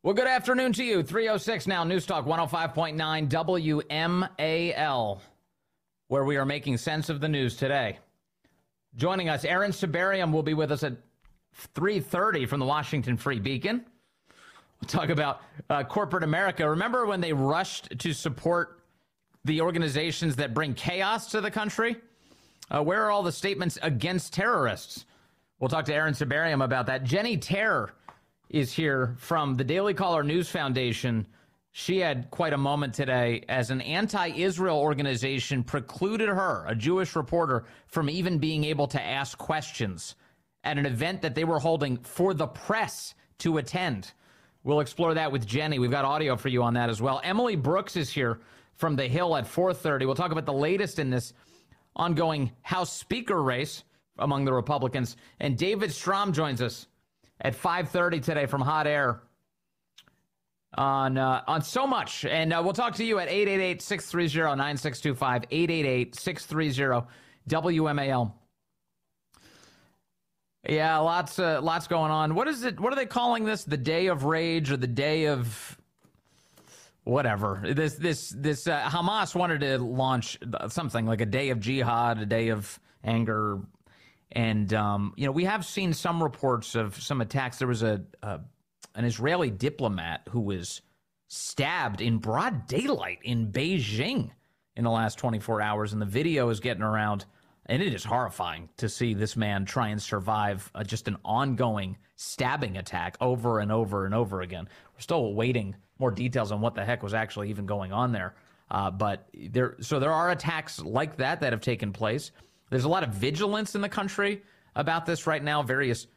Well, good afternoon to you. 3:06 now, News Talk 105.9 WMAL, where we are making sense of the news today. Joining us, Aaron Sibarium will be with us at 3:30 from the Washington Free Beacon. We'll talk about corporate America. Remember when they rushed to support the organizations that bring chaos to the country? Where are all the statements against terrorists? We'll talk to Aaron Sibarium about that. Jenny Terr is here from the Daily Caller News Foundation. She had quite a moment today as an anti-Israel organization precluded her, a Jewish reporter, from even being able to ask questions at an event that they were holding for the press to attend. We'll explore that with Jenny. We've got audio for you on that as well. Emily Brooks is here from The Hill at 4:30. We'll talk about the latest in this ongoing House Speaker race among the Republicans. And David Strom joins us at 5:30 today from Hot Air on so much. And we'll talk to you at 888-630-9625, 888-630-WMAL. Yeah, lots going on. What is it? What are they calling this? The Day of Rage or the Day of whatever? This Hamas wanted to launch something like a Day of Jihad, a Day of Anger. And, we have seen some reports of some attacks. There was an Israeli diplomat who was stabbed in broad daylight in Beijing in the last 24 hours. And the video is getting around. And it is horrifying to see this man try and survive just an ongoing stabbing attack over and over and over again. We're still awaiting more details on what the heck was actually even going on there. But there are attacks like that have taken place. There's a lot of vigilance in the country about this right now. Various,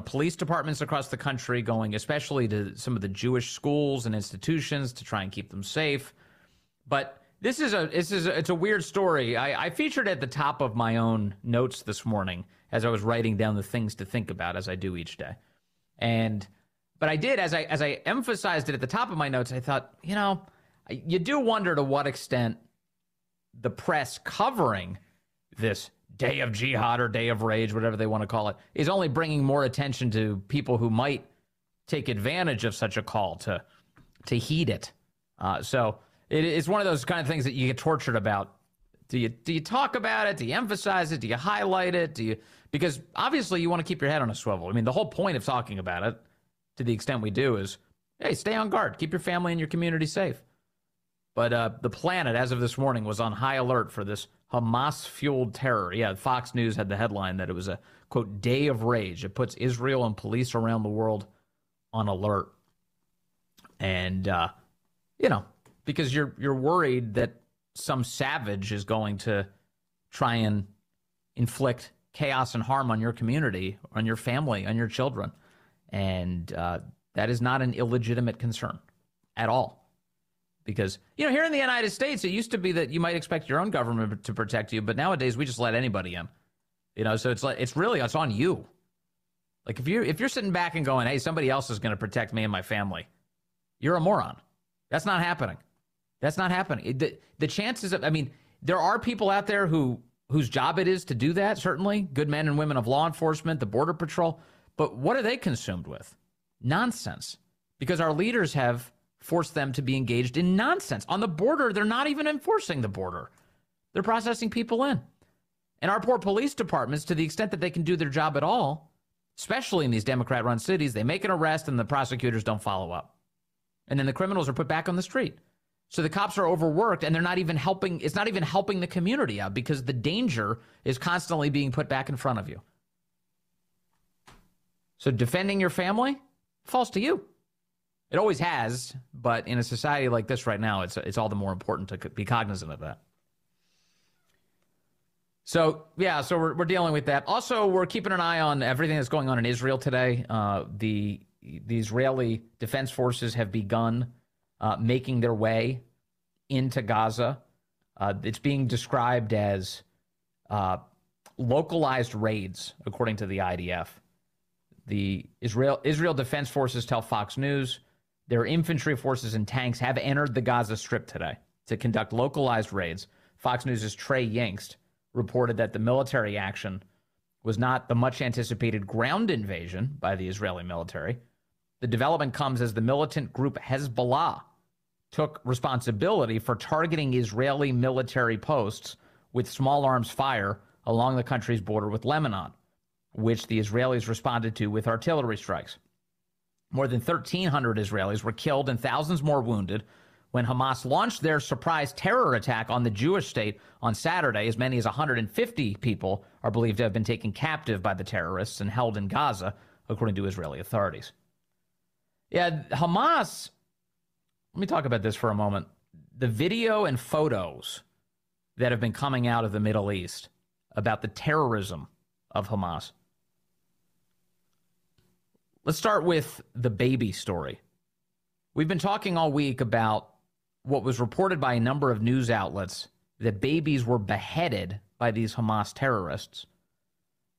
police departments across the country going, especially to some of the Jewish schools and institutions to try and keep them safe. But it's a weird story. I featured it at the top of my own notes this morning as I was writing down the things to think about, as I do each day. But I did, as I emphasized it at the top of my notes, I thought, you do wonder to what extent the press covering this Day of Jihad or Day of Rage, whatever they want to call it, is only bringing more attention to people who might take advantage of such a call to heed it. So it's one of those kind of things that you get tortured about. Do you talk about it? Do you emphasize it? Do you highlight it? Because obviously you want to keep your head on a swivel. I mean, the whole point of talking about it, to the extent we do, is, hey, stay on guard. Keep your family and your community safe. But the planet, as of this morning, was on high alert for this Hamas-fueled terror. Yeah, Fox News had the headline that it was a, quote, Day of Rage. It puts Israel and police around the world on alert. And, because you're worried that some savage is going to try and inflict chaos and harm on your community, on your family, on your children. And that is not an illegitimate concern at all. Because, here in the United States, it used to be that you might expect your own government to protect you, but nowadays we just let anybody in. So it's on you. Like if you're sitting back and going, hey, somebody else is going to protect me and my family, you're a moron. That's not happening. That's not happening. The chances of, there are people out there whose job it is to do that, certainly, good men and women of law enforcement, the Border Patrol, but what are they consumed with? Nonsense. Because our leaders have forced them to be engaged in nonsense. On the border, they're not even enforcing the border. They're processing people in. And our poor police departments, to the extent that they can do their job at all, especially in these Democrat-run cities, they make an arrest and the prosecutors don't follow up. And then the criminals are put back on the street. So the cops are overworked and they're not even helping. It's not even helping the community out because the danger is constantly being put back in front of you. So defending your family falls to you. It always has, but in a society like this right now, it's all the more important to be cognizant of that. So we're dealing with that. Also, we're keeping an eye on everything that's going on in Israel today. The Israeli Defense Forces have begun making their way into Gaza. It's being described as localized raids, according to the IDF. The Israel Defense Forces tell Fox News their infantry forces and tanks have entered the Gaza Strip today to conduct localized raids. Fox News' Trey Yingst reported that the military action was not the much-anticipated ground invasion by the Israeli military, The development comes as the militant group Hezbollah took responsibility for targeting Israeli military posts with small arms fire along the country's border with Lebanon, which the Israelis responded to with artillery strikes. More than 1,300 Israelis were killed and thousands more wounded when Hamas launched their surprise terror attack on the Jewish state on Saturday. As many as 150 people are believed to have been taken captive by the terrorists and held in Gaza, according to Israeli authorities. Yeah, Hamas, let me talk about this for a moment. The video and photos that have been coming out of the Middle East about the terrorism of Hamas. Let's start with the baby story. We've been talking all week about what was reported by a number of news outlets that babies were beheaded by these Hamas terrorists,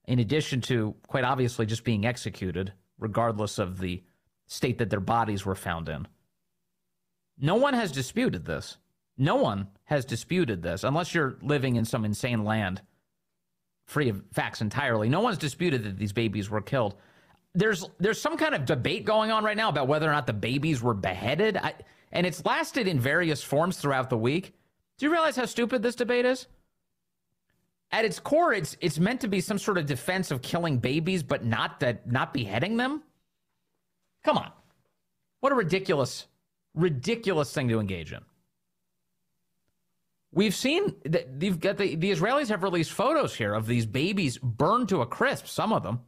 in addition to, quite obviously, just being executed, regardless of the state that their bodies were found in. No one has disputed this. No one has disputed this, unless you're living in some insane land free of facts entirely. No one's disputed that these babies were killed. There's some kind of debate going on right now about whether or not the babies were beheaded, and it's lasted in various forms throughout the week. Do you realize how stupid this debate is? At its core, it's meant to be some sort of defense of killing babies, but not beheading them. Come on. What a ridiculous thing to engage in. We've seen that the Israelis have released photos here of these babies burned to a crisp, some of them.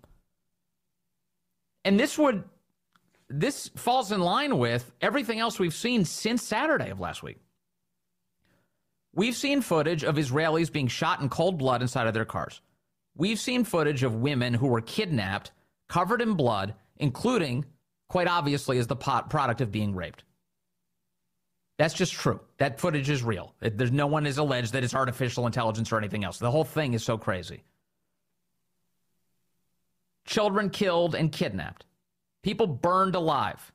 And this falls in line with everything else we've seen since Saturday of last week. We've seen footage of Israelis being shot in cold blood inside of their cars. We've seen footage of women who were kidnapped, covered in blood, including, quite obviously, as the product of being raped. That's just true. That footage is real. There's no one has alleged that it's artificial intelligence or anything else. The whole thing is so crazy. Children killed and kidnapped. People burned alive.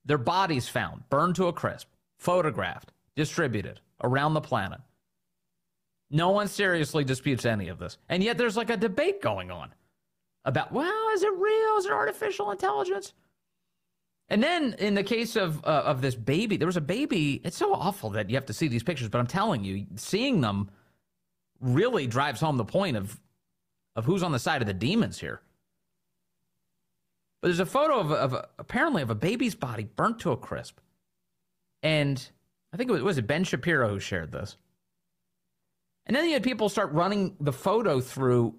Their bodies found, burned to a crisp, photographed, distributed around the planet. No one seriously disputes any of this. And yet there's like a debate going on about, well, is it real? Is it artificial intelligence? And then in the case of this baby, there was a baby. It's so awful that you have to see these pictures, but I'm telling you, seeing them really drives home the point of who's on the side of the demons here. But there's a photo apparently of a baby's body burnt to a crisp. And I think was it Ben Shapiro who shared this. And then you had people start running the photo through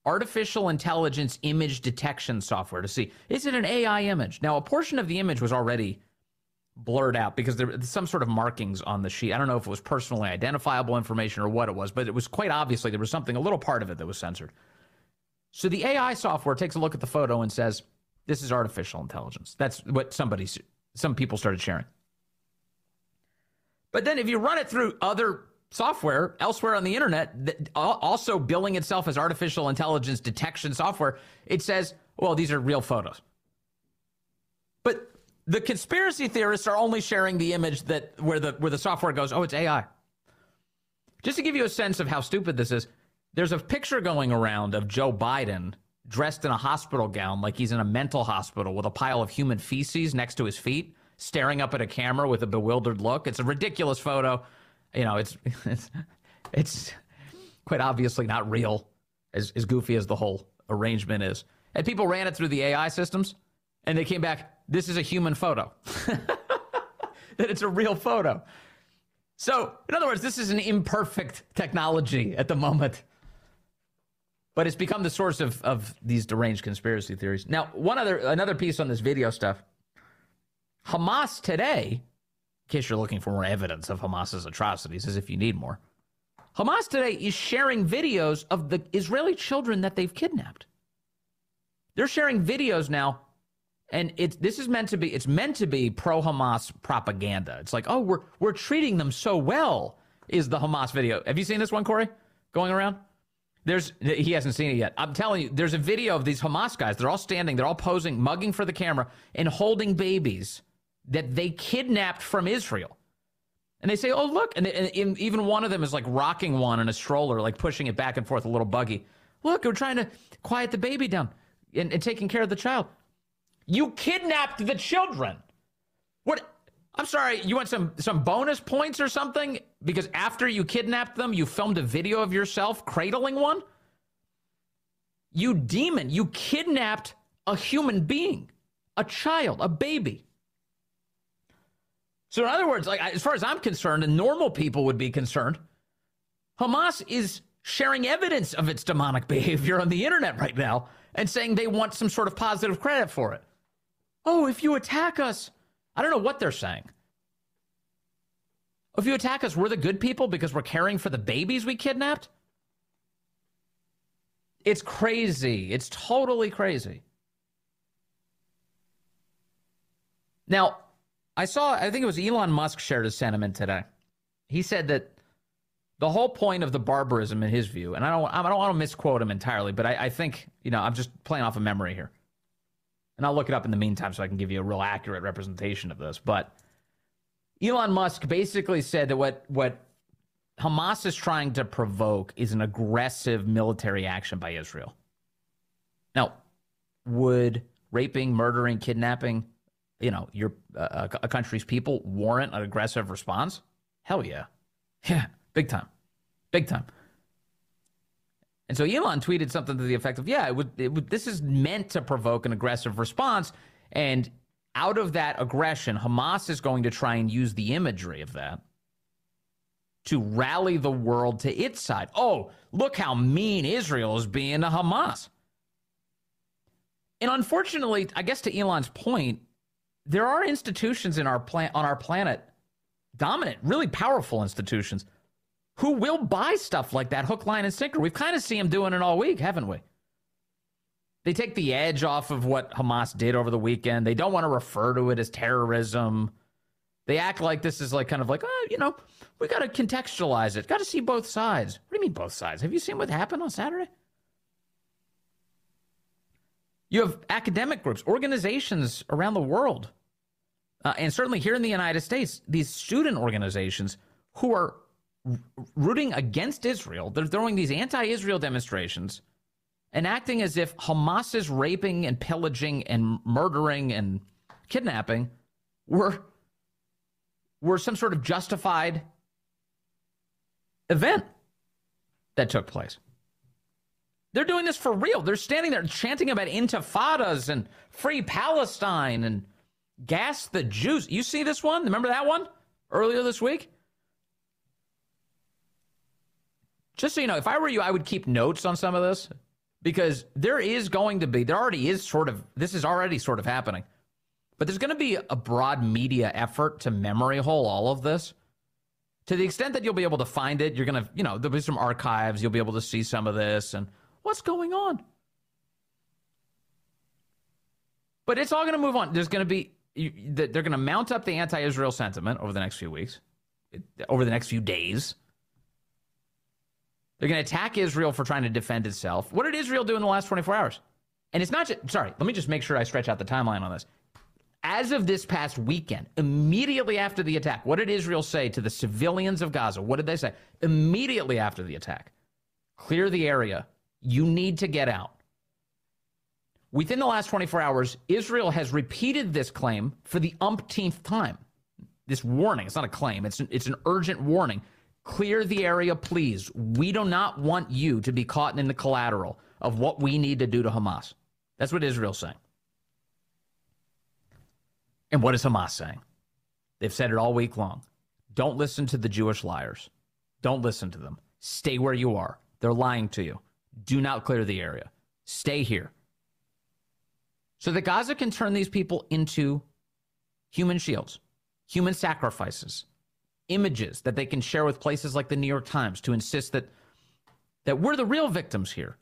artificial intelligence image detection software to see, is it an AI image? Now, a portion of the image was already blurred out because there were some sort of markings on the sheet. I don't know if it was personally identifiable information or what it was, but it was quite obviously there was something, a little part of it that was censored. So the AI software takes a look at the photo and says, this is artificial intelligence. That's what some people started sharing. But then if you run it through other software elsewhere on the internet, also billing itself as artificial intelligence detection software, it says, well, these are real photos. But the conspiracy theorists are only sharing the image that where the software goes, oh, it's AI. Just to give you a sense of how stupid this is, there's a picture going around of Joe Biden dressed in a hospital gown like he's in a mental hospital with a pile of human feces next to his feet, staring up at a camera with a bewildered look. It's a ridiculous photo. You know, it's quite obviously not real, as goofy as the whole arrangement is. And people ran it through the AI systems, and they came back, this is a human photo. That it's a real photo. So, in other words, this is an imperfect technology at the moment. But it's become the source of these deranged conspiracy theories. Now, another piece on this video stuff. Hamas today, in case you're looking for more evidence of Hamas's atrocities, as if you need more, Hamas today is sharing videos of the Israeli children that they've kidnapped. They're sharing videos now, and it's meant to be pro-Hamas propaganda. It's like, oh, we're treating them so well, is the Hamas video. Have you seen this one, Corey, going around? He hasn't seen it yet. I'm telling you, there's a video of these Hamas guys. They're all standing, they're all posing, mugging for the camera, and holding babies that they kidnapped from Israel. And they say, oh, look. And even one of them is like rocking one in a stroller, like pushing it back and forth, a little buggy. Look, we're trying to quiet the baby down and taking care of the child. You kidnapped the children. What? I'm sorry, you want some bonus points or something? Because after you kidnapped them, you filmed a video of yourself cradling one? You demon, you kidnapped a human being, a child, a baby. So in other words, like, as far as I'm concerned, and normal people would be concerned, Hamas is sharing evidence of its demonic behavior on the internet right now and saying they want some sort of positive credit for it. Oh, if you attack us, I don't know what they're saying. If you attack us, we're the good people because we're caring for the babies we kidnapped? It's crazy. It's totally crazy. Now, I think it was Elon Musk shared a sentiment today. He said that the whole point of the barbarism in his view, and I don't want to misquote him entirely, but I think, I'm just playing off of memory here. And I'll look it up in the meantime so I can give you a real accurate representation of this. But Elon Musk basically said that what Hamas is trying to provoke is an aggressive military action by Israel. Now, would raping, murdering, kidnapping, your a country's people warrant an aggressive response? Hell yeah. Yeah, big time. Big time. And so Elon tweeted something to the effect of, yeah, this is meant to provoke an aggressive response. And out of that aggression, Hamas is going to try and use the imagery of that to rally the world to its side. Oh, look how mean Israel is being to Hamas. And unfortunately, I guess to Elon's point, there are institutions on our planet, dominant, really powerful institutions, who will buy stuff like that, hook, line, and sinker. We've kind of seen them doing it all week, haven't we? They take the edge off of what Hamas did over the weekend. They don't want to refer to it as terrorism. They act like this is like kind of like, we got to contextualize it. Got to see both sides. What do you mean both sides? Have you seen what happened on Saturday? You have academic groups, organizations around the world, and certainly here in the United States, these student organizations who are rooting against Israel. They're throwing these anti-Israel demonstrations and acting as if Hamas is raping and pillaging and murdering and kidnapping were some sort of justified event that took place. They're doing this for real. They're standing there chanting about intifadas and free Palestine and gas the Jews. You see this one? Remember that one earlier this week? Just so you know, if I were you, I would keep notes on some of this because this is already sort of happening. But there's going to be a broad media effort to memory hole all of this. To the extent that you'll be able to find it, you're going to, there'll be some archives. You'll be able to see some of this and what's going on. But it's all going to move on. There's going to be, they're going to mount up the anti-Israel sentiment over the next few weeks, over the next few days. They're going to attack Israel for trying to defend itself. What did Israel do in the last 24 hours? And it's not just, let me just make sure I stretch out the timeline on this. As of this past weekend, immediately after the attack, what did Israel say to the civilians of Gaza? What did they say? Immediately after the attack, clear the area. You need to get out. Within the last 24 hours, Israel has repeated this claim for the umpteenth time. This warning, it's not a claim, it's an urgent warning. Clear the area, please. We do not want you to be caught in the collateral of what we need to do to Hamas. That's what Israel's saying. And what is Hamas saying? They've said it all week long. Don't listen to the Jewish liars. Don't listen to them. Stay where you are. They're lying to you. Do not clear the area. Stay here. So that Gaza can turn these people into human shields, human sacrifices, images that they can share with places like the New York Times to insist that we're the real victims here.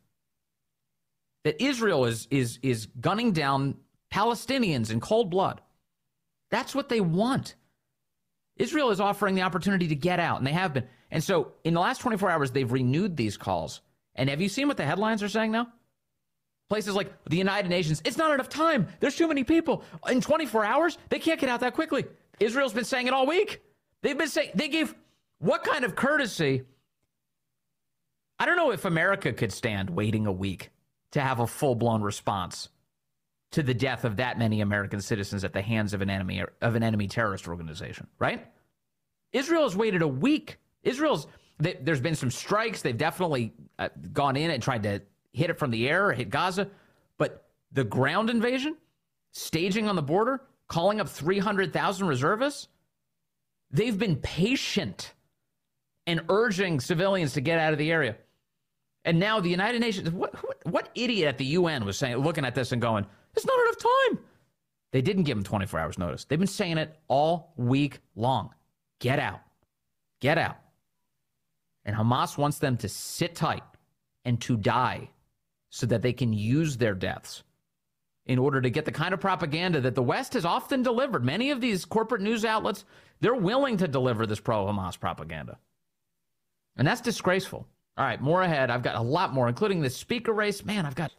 That Israel is gunning down Palestinians in cold blood. That's what they want. Israel is offering the opportunity to get out, and they have been. And so in the last 24 hours, they've renewed these calls. And have you seen what the headlines are saying now? Places like the United Nations, it's not enough time. There's too many people. In 24 hours, they can't get out that quickly. Israel's been saying it all week. They've been saying, they gave what kind of courtesy? I don't know if America could stand waiting a week to have a full-blown response to the death of that many American citizens at the hands of an enemy terrorist organization, right? Israel has waited a week. There's been some strikes. They've definitely gone in and tried to hit it from the air, hit Gaza. But the ground invasion, staging on the border, calling up 300,000 reservists, they've been patient and urging civilians to get out of the area. And now the United Nations, what idiot at the UN was saying, looking at this and going, there's not enough time. They didn't give them 24 hours notice. They've been saying it all week long. Get out. Get out. And Hamas wants them to sit tight and to die so that they can use their deaths in order to get the kind of propaganda that the West has often delivered. Many of these corporate news outlets, they're willing to deliver this pro-Hamas propaganda. And that's disgraceful. All right, more ahead. I've got a lot more, including the speaker race. Man, I've got...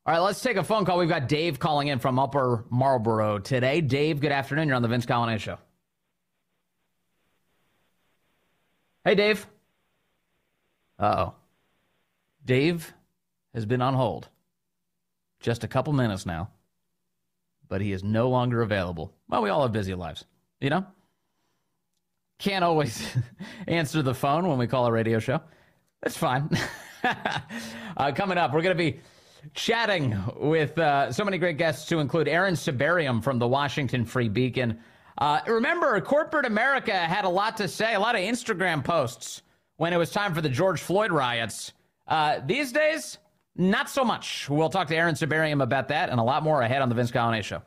All right, let's take a phone call. We've got Dave calling in from Upper Marlboro today. Dave, good afternoon. You're on the Vince Coglianese Show. Hey, Dave. Uh-oh. Dave has been on hold just a couple minutes now, but he is no longer available. Well, we all have busy lives, you know? Can't always answer the phone when we call a radio show. That's fine. Coming up, we're going to be chatting with so many great guests to include Aaron Sibarium from the Washington Free Beacon. Remember, corporate America had a lot to say, a lot of Instagram posts when it was time for the George Floyd riots. These days, not so much. We'll talk to Aaron Sibarium about that and a lot more ahead on the Vince Coglianese Show.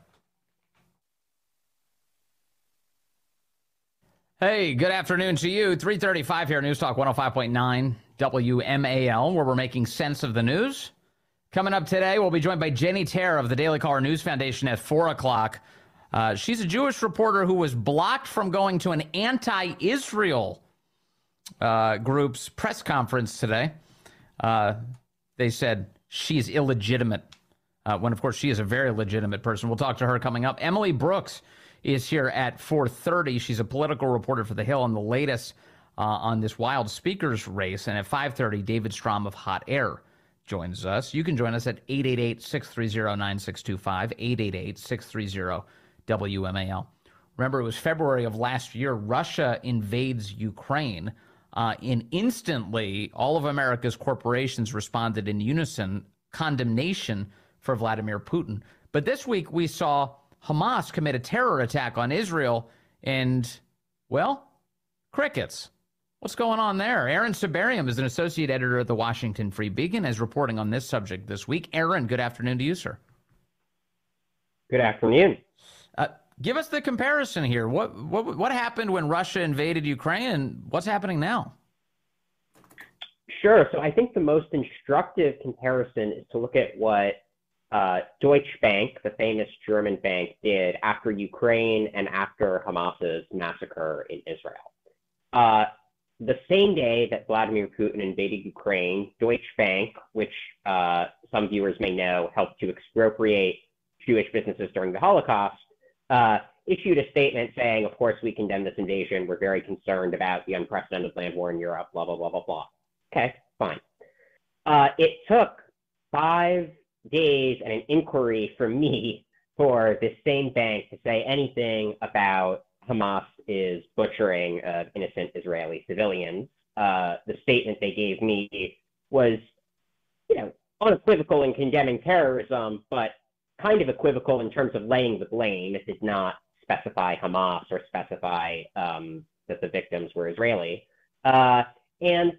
Hey, good afternoon to you. 3:35 here, News Talk 105.9 WMAL, where we're making sense of the news. Coming up today, we'll be joined by Jenny Terr of the Daily Caller News Foundation at 4 o'clock. She's a Jewish reporter who was blocked from going to an anti-Israel group's press conference today. They said she's illegitimate, when, of course, she is a very legitimate person. We'll talk to her coming up. Emily Brooks is here at 4:30. She's a political reporter for The Hill on the latest on this wild speakers race. And at 5:30, David Strom of Hot Air joins us. You can join us at 888-630-9625, 888-630-WMAL. Remember, it was February of last year. Russia invades Ukraine. And instantly, all of America's corporations responded in unison, condemnation for Vladimir Putin. But this week, we saw Hamas commit a terror attack on Israel, and, well, crickets. What's going on there? Aaron Sibarium is an associate editor at the Washington Free Beacon, is reporting on this subject this week. Aaron, good afternoon to you, sir. Good afternoon. Give us the comparison here. What happened when Russia invaded Ukraine, and what's happening now? Sure. So I think the most instructive comparison is to look at what Deutsche Bank, the famous German bank, did after Ukraine and after Hamas's massacre in Israel. The same day that Vladimir Putin invaded Ukraine, Deutsche Bank, which some viewers may know helped to expropriate Jewish businesses during the Holocaust, issued a statement saying, of course, we condemn this invasion. We're very concerned about the unprecedented land war in Europe, blah, blah, blah, blah, blah. Okay, fine. It took 5 days and an inquiry from me for this same bank to say anything about Hamas is butchering innocent Israeli civilians. The statement they gave me was, unequivocal in condemning terrorism, but kind of equivocal in terms of laying the blame. It did not specify Hamas or specify that the victims were Israeli. And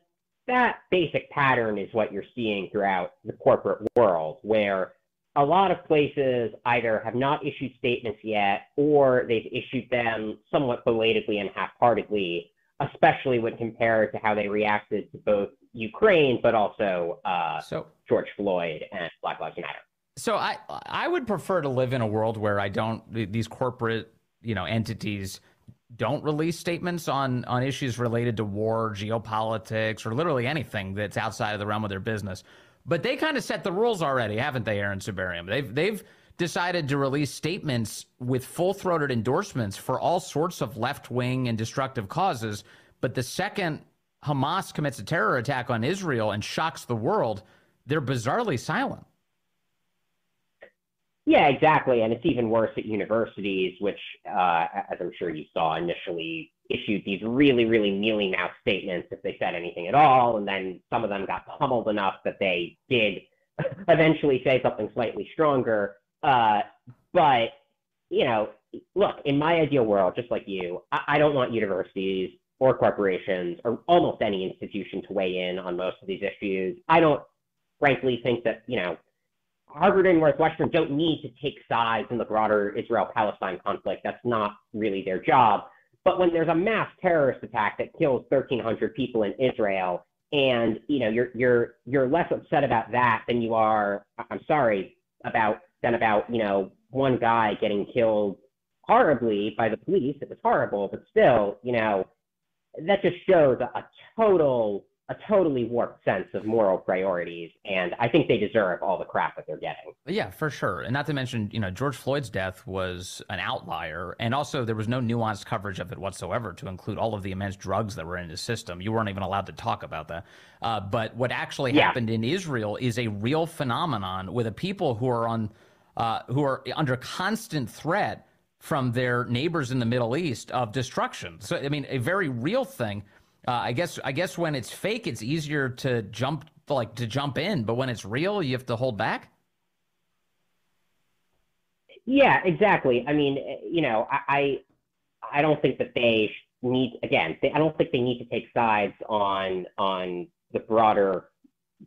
that basic pattern is what you're seeing throughout the corporate world, where a lot of places either have not issued statements yet, or they've issued them somewhat belatedly and half-heartedly, especially when compared to how they reacted to both Ukraine, but also George Floyd and Black Lives Matter. So I would prefer to live in a world where these corporate, entities don't release statements on issues related to war, geopolitics, or literally anything that's outside of the realm of their business. But they kind of set the rules already, haven't they, Aaron Sibarium? They've decided to release statements with full-throated endorsements for all sorts of left-wing and destructive causes. But the second Hamas commits a terror attack on Israel and shocks the world, they're bizarrely silent. Yeah, exactly. And it's even worse at universities, which, as I'm sure you saw, initially issued these really, really mealy-mouthed statements if they said anything at all. And then some of them got pummeled enough that they did eventually say something slightly stronger. But, you know, look, in my ideal world, just like you, I don't want universities or corporations or almost any institution to weigh in on most of these issues. I don't frankly think that, you know, Harvard and Northwestern don't need to take sides in the broader Israel-Palestine conflict. That's not really their job. But when there's a mass terrorist attack that kills 1,300 people in Israel, and you know you're less upset about that than you are, I'm sorry, about you know one guy getting killed horribly by the police. It was horrible, but still, you know, that just shows a totally warped sense of moral priorities, and I think they deserve all the crap that they're getting. Yeah, for sure. And not to mention, you know, George Floyd's death was an outlier, and also there was no nuanced coverage of it whatsoever to include all of the immense drugs that were in his system. You weren't even allowed to talk about that. But what actually happened in Israel is a real phenomenon with a people who are under constant threat from their neighbors in the Middle East of destruction. So, I mean, a very real thing. I guess when it's fake, it's easier to jump in, but when it's real, you have to hold back. Yeah, exactly. I mean, you know, I don't think that they need, again, I don't think they need to take sides on the broader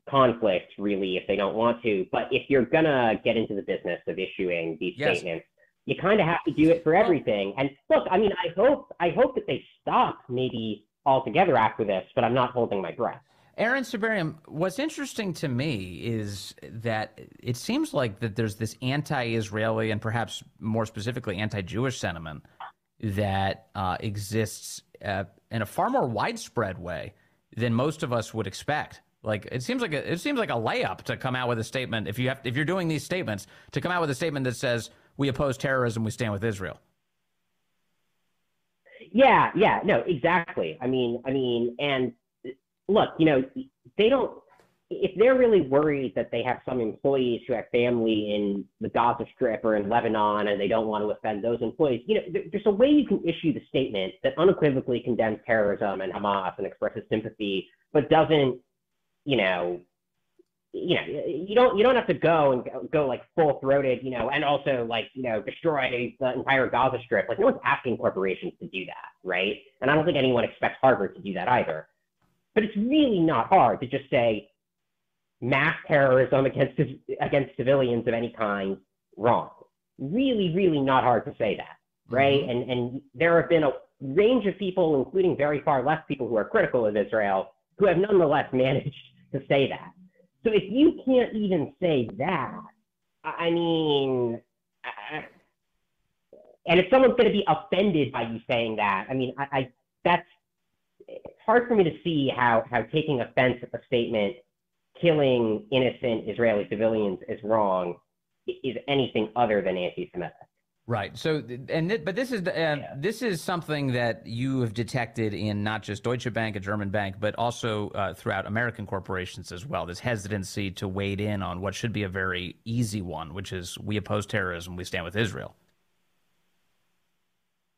conflict, really, if they don't want to. But if you're gonna get into the business of issuing these statements, you kind of have to do it for everything. And look, I mean, I hope that they stop maybe altogether after this, but I'm not holding my breath. Aaron Sibarium, what's interesting to me is that it seems like that there's this anti-Israeli and perhaps more specifically anti-Jewish sentiment that exists in a far more widespread way than most of us would expect. Like it seems like a layup to come out with a statement if you're doing these statements, to come out with a statement that says we oppose terrorism, we stand with Israel. Yeah, no, exactly. I mean, and look, you know, they don't, if they're really worried that they have some employees who have family in the Gaza Strip or in Lebanon and they don't want to offend those employees, you know, there's a way you can issue the statement that unequivocally condemns terrorism and Hamas and expresses sympathy, but doesn't, you don't have to go like full throated, you know, and also like, you know, destroy the entire Gaza Strip. Like no one's asking corporations to do that, right? And I don't think anyone expects Harvard to do that either. But it's really not hard to just say mass terrorism against civilians of any kind, wrong. Really, really not hard to say that, right? Mm-hmm. And there have been a range of people, including very far left people who are critical of Israel, who have nonetheless managed to say that. So if you can't even say that, I mean, and if someone's going to be offended by you saying that, I mean, that's, it's hard for me to see how taking offense at the statement, killing innocent Israeli civilians is wrong, is anything other than anti-Semitic. Right. So, but this is something that you have detected in not just Deutsche Bank, a German bank, but also throughout American corporations as well. This hesitancy to wade in on what should be a very easy one, which is we oppose terrorism, we stand with Israel.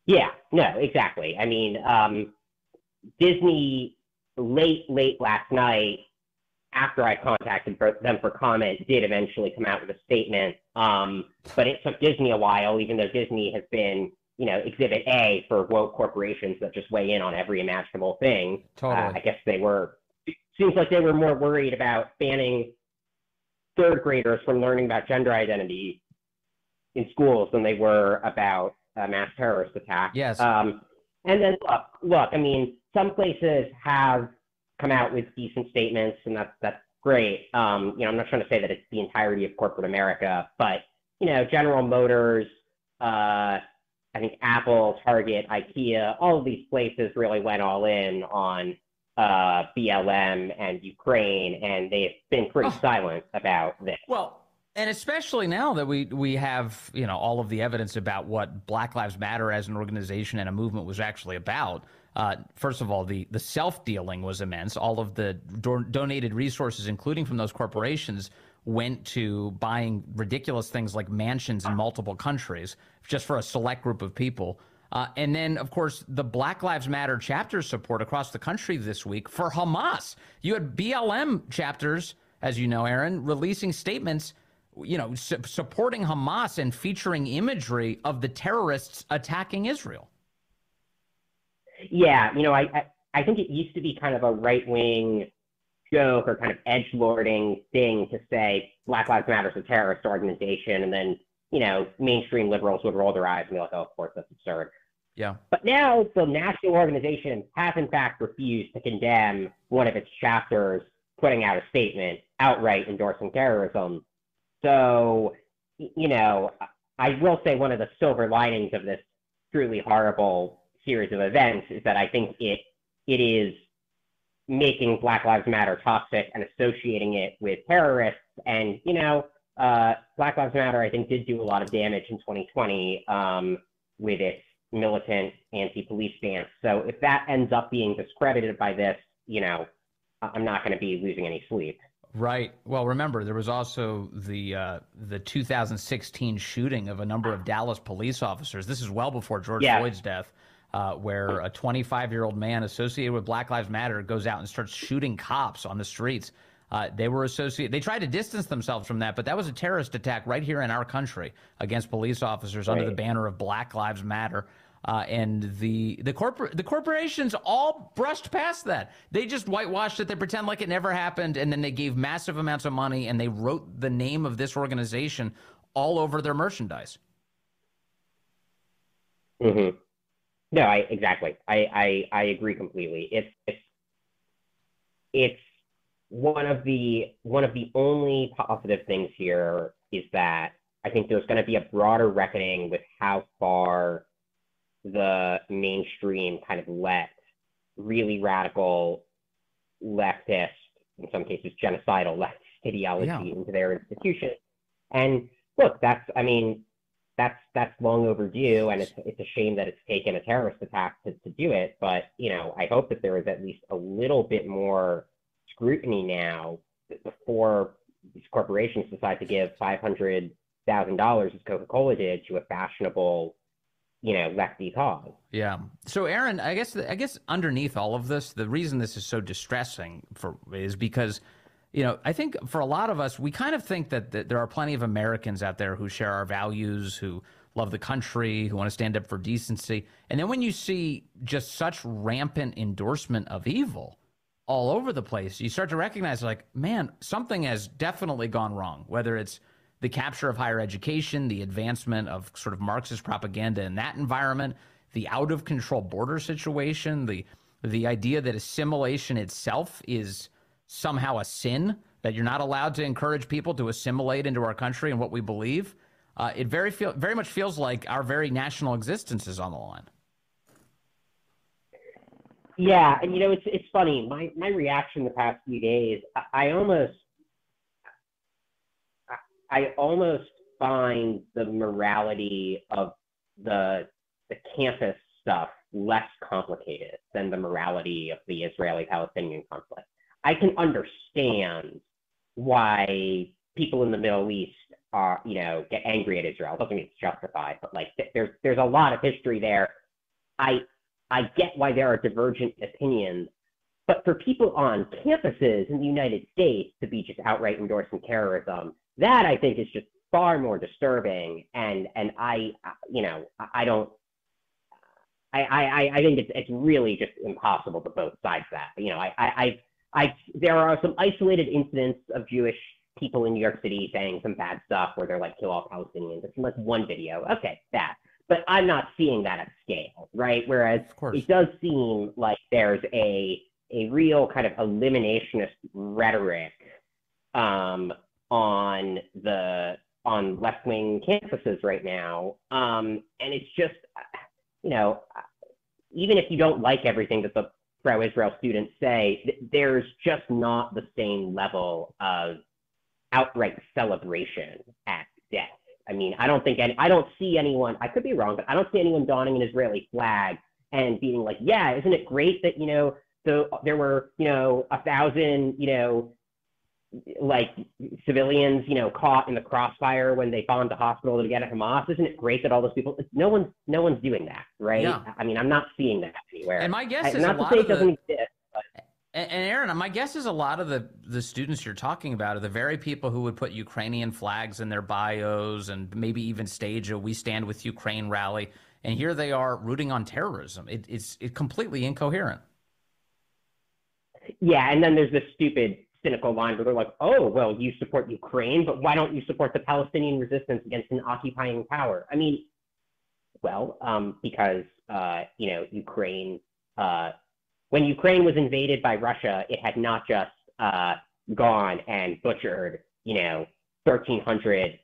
Yeah. No. Exactly. I mean, Disney late last night, after I contacted them for comment, did eventually come out with a statement. But it took Disney a while, even though Disney has been, you know, exhibit A for woke corporations that just weigh in on every imaginable thing. Totally. I guess seems like they were more worried about banning third graders from learning about gender identity in schools than they were about a mass terrorist attack. Yes. And then look, I mean, some places have come out with decent statements, and that's great. You know, I'm not trying to say that it's the entirety of corporate America, but you know, General Motors, I think Apple, Target, IKEA, all of these places really went all in on BLM and Ukraine, and they've been pretty silent about this. Well, and especially now that we have, you know, all of the evidence about what Black Lives Matter as an organization and a movement was actually about. First of all, the self-dealing was immense. All of the donated resources, including from those corporations, went to buying ridiculous things like mansions in multiple countries just for a select group of people. And then, of course, the Black Lives Matter chapter support across the country this week for Hamas. You had BLM chapters, as you know, Aaron, releasing statements, supporting Hamas and featuring imagery of the terrorists attacking Israel. Yeah, I think it used to be kind of a right-wing joke or kind of edgelording thing to say Black Lives Matter is a terrorist organization, and then, mainstream liberals would roll their eyes and be like, oh, of course, that's absurd. Yeah. But now the national organization has, in fact, refused to condemn one of its chapters putting out a statement outright endorsing terrorism. So, I will say one of the silver linings of this truly horrible series of events is that I think it is making Black Lives Matter toxic and associating it with terrorists. And, Black Lives Matter, I think, did do a lot of damage in 2020 with its militant anti-police stance. So if that ends up being discredited by this, I'm not going to be losing any sleep. Right. Well, remember, there was also the 2016 shooting of a number of Dallas police officers. This is well before George Floyd's death, where a 25-year-old man associated with Black Lives Matter goes out and starts shooting cops on the streets. They tried to distance themselves from that, but that was a terrorist attack right here in our country against police officers under the banner of Black Lives Matter. And the corporations all brushed past that. They just whitewashed it. They pretend like it never happened, and then they gave massive amounts of money, and they wrote the name of this organization all over their merchandise. Mm-hmm. No, exactly. I agree completely. It's one of the only positive things here is that I think there's going to be a broader reckoning with how far the mainstream kind of let really radical leftist, in some cases genocidal leftist ideology into their institution. And look, that's long overdue, and it's a shame that it's taken a terrorist attack to do it. But I hope that there is at least a little bit more scrutiny now before these corporations decide to give $500,000, as Coca-Cola did, to a fashionable, lefty cause. Yeah. So, Aaron, I guess underneath all of this, the reason this is so distressing is because, I think for a lot of us, we kind of think that there are plenty of Americans out there who share our values, who love the country, who want to stand up for decency. And then when you see just such rampant endorsement of evil all over the place, you start to recognize, like, man, something has definitely gone wrong, whether it's the capture of higher education, the advancement of sort of Marxist propaganda in that environment, the out-of-control border situation, the idea that assimilation itself is somehow a sin, that you're not allowed to encourage people to assimilate into our country and what we believe. It very much feels like our very national existence is on the line. Yeah, and it's funny. My reaction the past few days, I almost find the morality of the campus stuff less complicated than the morality of the Israeli-Palestinian conflict. I can understand why people in the Middle East are, get angry at Israel. It doesn't mean it's justified, but like there's a lot of history there. I get why there are divergent opinions, but for people on campuses in the United States to be just outright endorsing terrorism, that I think is just far more disturbing. And I think it's really just impossible to both sides of that. There are some isolated incidents of Jewish people in New York City saying some bad stuff where they're like, kill all Palestinians. It's like one video. Okay, that. But I'm not seeing that at scale, right? Whereas it does seem like there's a real kind of eliminationist rhetoric on left-wing campuses right now. And it's just, even if you don't like everything that the pro-Israel students say, there's just not the same level of outright celebration at death. I mean, I don't see anyone, I could be wrong, but I don't see anyone donning an Israeli flag and being like, yeah, isn't it great that, there were, 1,000, like civilians, caught in the crossfire when they bombed a hospital to get at Hamas? Isn't it great that all those people? No one's doing that, right? Yeah. I mean, I'm not seeing that anywhere. And my guess is not to say it doesn't exist. And Aaron, my guess is a lot of the students you're talking about are the very people who would put Ukrainian flags in their bios and maybe even stage a "We Stand with Ukraine" rally. And here they are rooting on terrorism. It's completely incoherent. Yeah, and then there's this stupid, cynical line where they're like, "Oh, well, you support Ukraine, but why don't you support the Palestinian resistance against an occupying power?" I mean, well, because Ukraine. When Ukraine was invaded by Russia, it had not just gone and butchered, 1,300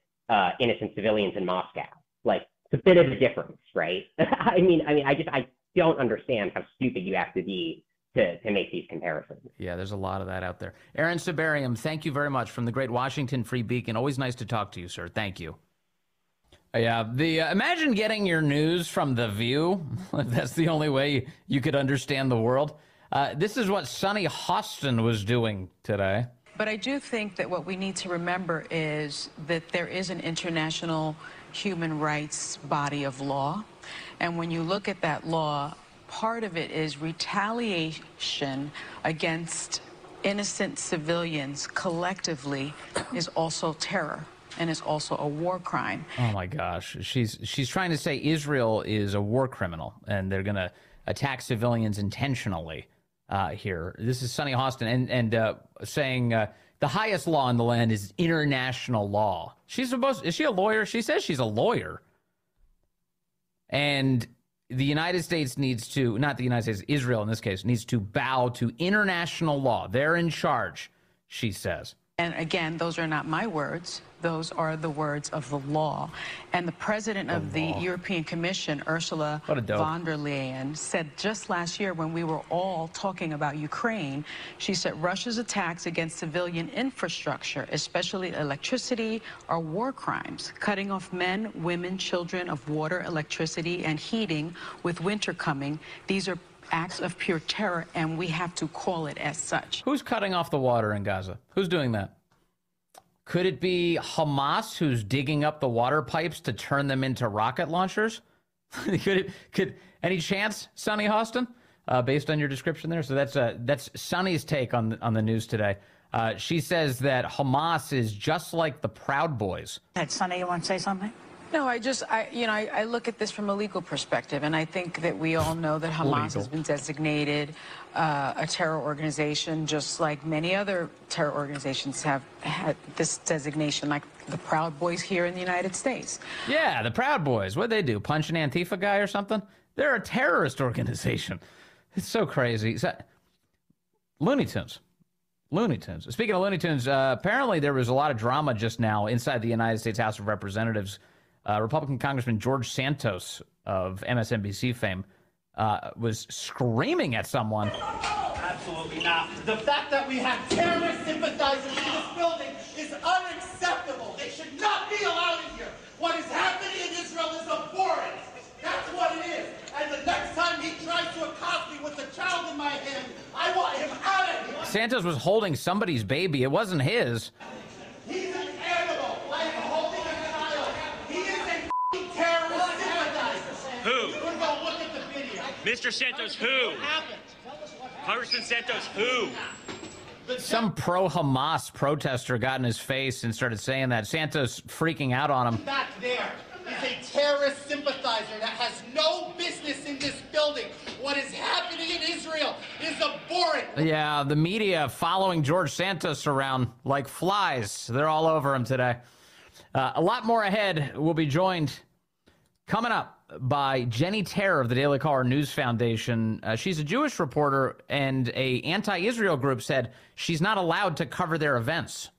innocent civilians in Moscow. Like, it's a bit of a difference, right? I don't understand how stupid you have to be to make these comparisons. Yeah, there's a lot of that out there. Aaron Sibarium, thank you very much from the great Washington Free Beacon. Always nice to talk to you, sir. Thank you. Yeah, imagine getting your news from The View. That's the only way you could understand the world. This is what Sonny Hostin was doing today. But I do think that what we need to remember is that there is an international human rights body of law. And when you look at that law, part of it is retaliation against innocent civilians collectively is also terror. And it's also a war crime. Oh my gosh, she's trying to say Israel is a war criminal and they're going to attack civilians intentionally here. This is Sonny Hostin and saying the highest law in the land is international law. Is she a lawyer? She says she's a lawyer. And the United States needs to, not the United States, Israel in this case, needs to bow to international law. They're in charge, she says. And again, those are not my words. Those are the words of the law. And the president of the European Commission, Ursula von der Leyen, said just last year when we were all talking about Ukraine, she said Russia's attacks against civilian infrastructure, especially electricity, are war crimes. Cutting off men, women, children of water, electricity, and heating with winter coming. These are acts of pure terror, and we have to call it as such. Who's cutting off the water in Gaza? Who's doing that? Could it be Hamas who's digging up the water pipes to turn them into rocket launchers? Could any chance, Sonny Hostin, based on your description there? So that's Sonny's take on the news today. She says that Hamas is just like the Proud Boys. Sonny, you want to say something? No, I look at this from a legal perspective, and I think that we all know that Hamas has been designated a terror organization, just like many other terror organizations have had this designation, like the Proud Boys here in the United States. Yeah, the Proud Boys. What'd they do, punch an Antifa guy or something? They're a terrorist organization. It's so crazy. Looney Tunes. Looney Tunes. Speaking of Looney Tunes, apparently there was a lot of drama just now inside the United States House of Representatives. Republican Congressman George Santos of MSNBC fame was screaming at someone. Absolutely not. The fact that we have terrorist sympathizers in this building is unacceptable. They should not be allowed in here. What is happening in Israel is abhorrent. That's what it is. And the next time he tries to accost me with a child in my hand, I want him out of here. Santos was holding somebody's baby. It wasn't his. He's an animal. I am holding a child. He is a terrorist sympathizer. Who? We're going to look at the video. Mr. Santos, who? Congressman Santos, who? Some pro-Hamas protester got in his face and started saying that. Santos freaking out on him. Back there is a terrorist sympathizer that has no business in this building. What is happening in Israel is abhorrent. Yeah, the media following George Santos around like flies. They're all over him today. A lot more ahead. We'll be joined coming up by Jenny Terror of the Daily Caller News Foundation. She's a Jewish reporter, and a anti-Israel group said she's not allowed to cover their events.